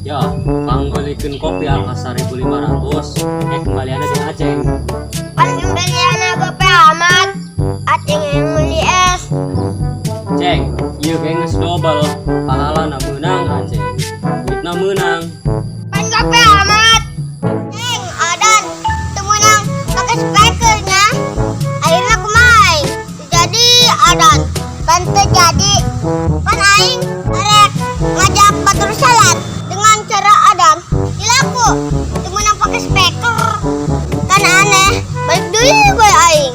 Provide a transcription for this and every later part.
Ya, Kang belikan kopi angka 1.500. Kembaliannya jeung Aceng. Pan kembaliannya gope amat. Aceng yang beli es. Ceng, ieu ge geus double. Pahalana meunang Aceng. Duitna meunang. Pan gope amat. Ceng, adan temenang pakai speakernya. Akhirnya kumain. Jadi adan. Pan terjadi. Pan aing arek ngajak batur salat dengan cara adan. Dilaku temenang pakai speaker. Kan aneh. Balik deui bae aing.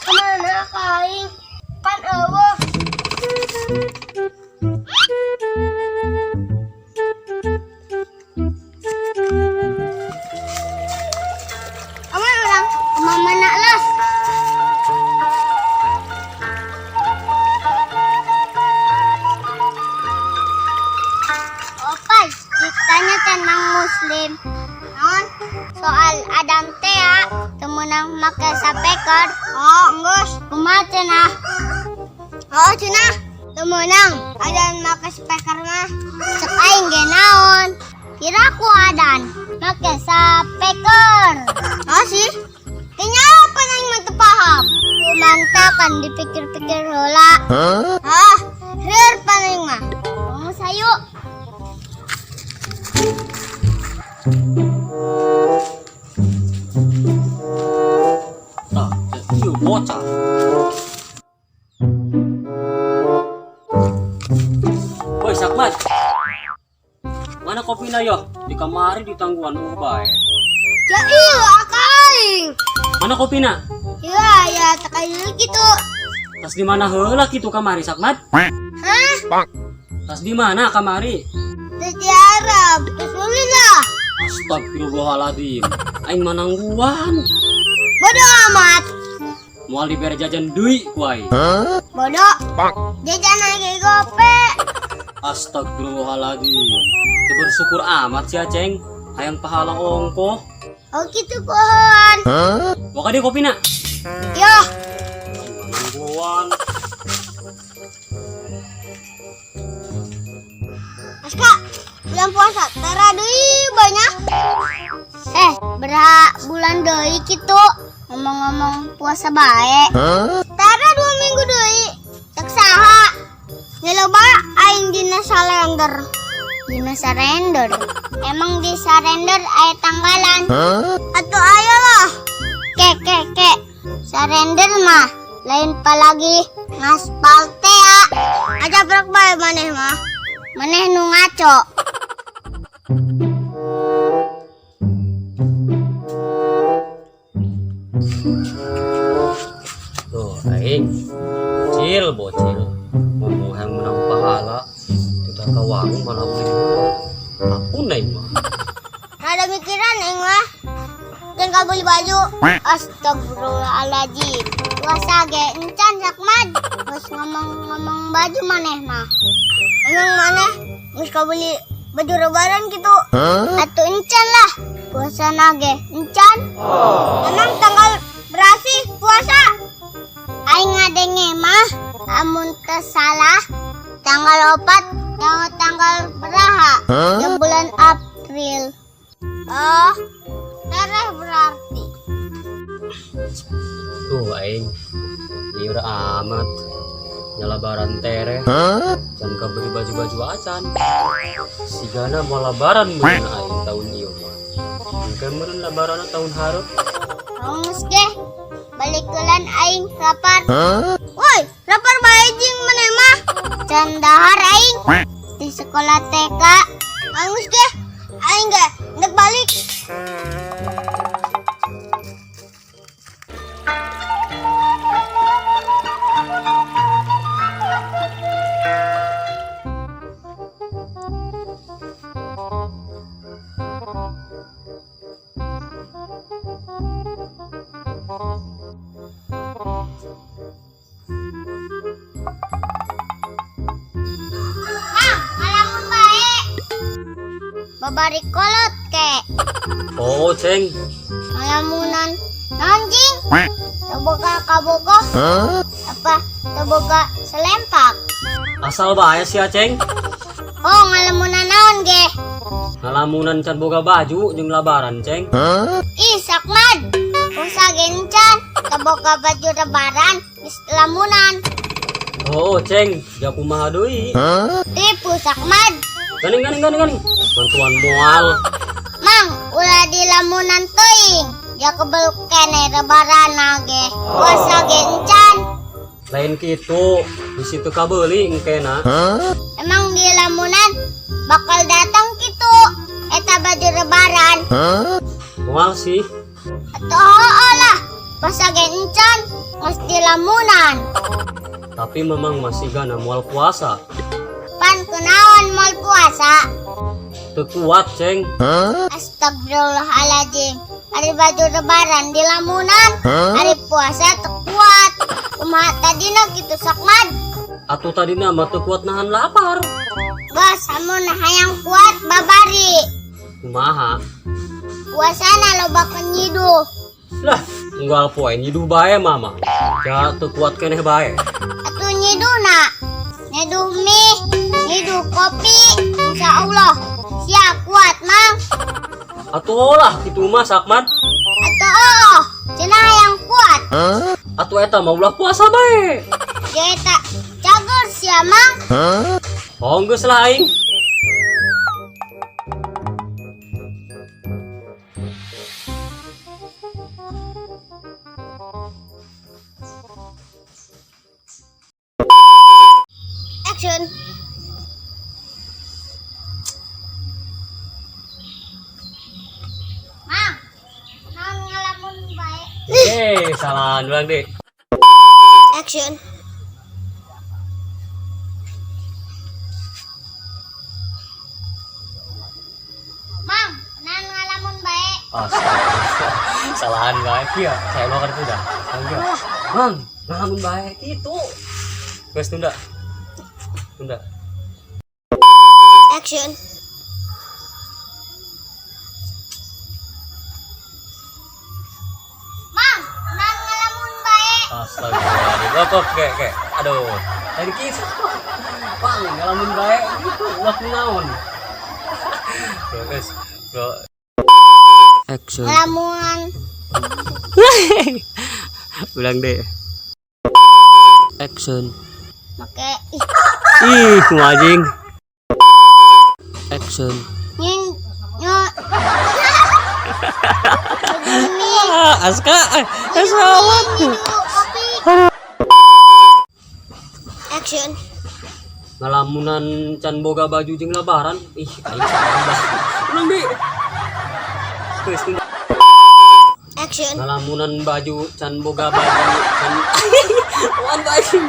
Kemana kain? Pan eueuh. Aman orang, mana las? Opai, ditanya tentang muslim. Non, soal Adam teh ya, temenang make speaker. Oh, enggeus. Kumaha cenah? Oh, cenah. Temenang Adan make speaker mah. Cek aing ge naon? Kira ku Adan make speaker. Oh sih. Kayaknya apa yang mah teu paham. Mantap kan dipikir-pikir heula. Ah, heur paling mah. Ngomong sayu. Tah, ieu bocah. Woi, Sakmat. Mana kopina yo? Di kamari di tangguhan bae. Ya iya akaing. Mana kopina? Ya tak kayak gitu. Tas di mana heula kitu kamari, Sakmat? Hah? Tas di mana kamari? Di Arab. Bismillah. Astagfirullahaladzim. Aing manangguan. Bodoh amat. Moal dibere jajan deui ku aing. Bodoh. Jajan lagi gope. Astagfirullahaladzim. Teu bersyukur amat si Aceng. Hayang pahala ongkoh. Oh gitu pohon. Waka dia kopina. Yo. Manangguan. Aska, bulan puasa tara deui banyak. Bulan deui kitu. Ngomong-ngomong puasa bae. Tara 2 minggu deui. Cek saha? Ngeloba aing dina salender. Dina surrender. Emang di surrender aya tanggalan. Atuh aya lah. Ke. Surrender mah lain palagi ngaspal teh ya. Aja brok bae maneh mah. Maneh nu ngaco. Tuh, aing. Bocil. Ngomong yang menang pahala. Tidak ke warung malah beli. Aku naik mah. Ada mikiran aing mah. Jangan beli baju. Astagfirullahaladzim. Puasa ge encan Sakmat. Terus ngomong-ngomong baju maneh mah. Emang maneh geus kabeli baju lebaran gitu. Atuh encan lah. Puasa nage encan. Emang tanggal berasi puasa? Aing ngadenge mah amun teu salah tanggal 4 nyawa tanggal beraha? Di bulan April. Oh, tereh berarti. Tuh aing. Liur amat. Nyalabaran tereh. Jangan kabeli baju-baju acan. Sigana mau lebaran meureun aing tahun ieu mah. Mungkin meureun lebaran tahun hareup. Hongus ge. Balikeun aing lapar. Woi, lapar bae jeung maneh mah. Can dahar aing di sekolah TK. Hongus ge. Aing ge ndek balik. Ngalamun bae. babari kolot ke. Oh, Ceng. Ngalamunan nanjing. Taboga kabogo. Apa? Taboga selempak. Asal bae sih, Ceng. Oh, ngalamunan naon ge? Ngalamunan can boga baju jeung labaran, Ceng. Ih, Sakmad. Usa gencan. Taboga baju lebaran geus lamunan. Oh, Ceng, ya kumaha deui? Tipu Sakmad. Ganing. Bantuan moal. Mang, ulah di lamunan teuing. Ya kebel kene lebaran ge. Puasa gencan. Lain kitu, di situ kabeuli engkena. Emang di lamunan bakal datang gitu. Eta baju lebaran. Moal sih. Atau lah. Puasa gencan. Mesti lamunan. Tapi memang masih gana moal puasa. Pan kenaon mal puasa. Teu kuat, Ceng. Astagfirullahaladzim. Hari baju lebaran di lamunan. Hari puasa tekuat. Kumaha tadina gitu Sakmad. Atuh tadi nama teu kuat nahan lapar. Gas amun hayang kuat babari. Kumaha? Puasana loba kenyiduh. Lah, unggal poe nyiduh bae mama. Ja teu kuat keneh bae. Atuh nyiduh na. Nyiduh mie. Nyiduh kopi. Insya Allah. Siap kuat mang. Atuh lah kitu mah Sakmat. Atuh cenah hayang kuat. Atuh eta mah ulah puasa bae. Ya eta cager sia mang. Oh geus lah aing. Action. Mang, naon ngalamun bae? Salahan ulang deh. Action. Mang, naon ngalamun bae? Astaga. Salahan bae kieu. Saya mau kan udah. Bang, ngalamun bae kitu. Geus tunda. Action. Mang, naon ngalamun bae? Astagfirullah. Kok kayak aduh. Tadi kitu. Bang, ngalamun bae gitu. Ulah kunaon. Bro, guys. Bro. Action. Ngalamun Ulang deh. Action. make Ih, kumajing. Action. nyin nyo Aska, nyidu kopi. Action. ngalamunan can boga baju jeung lebaran. Ih, aing salah. Ulang deh. Geus tunda. Action. Ngalamunan baju can boga baju can. Wan baju.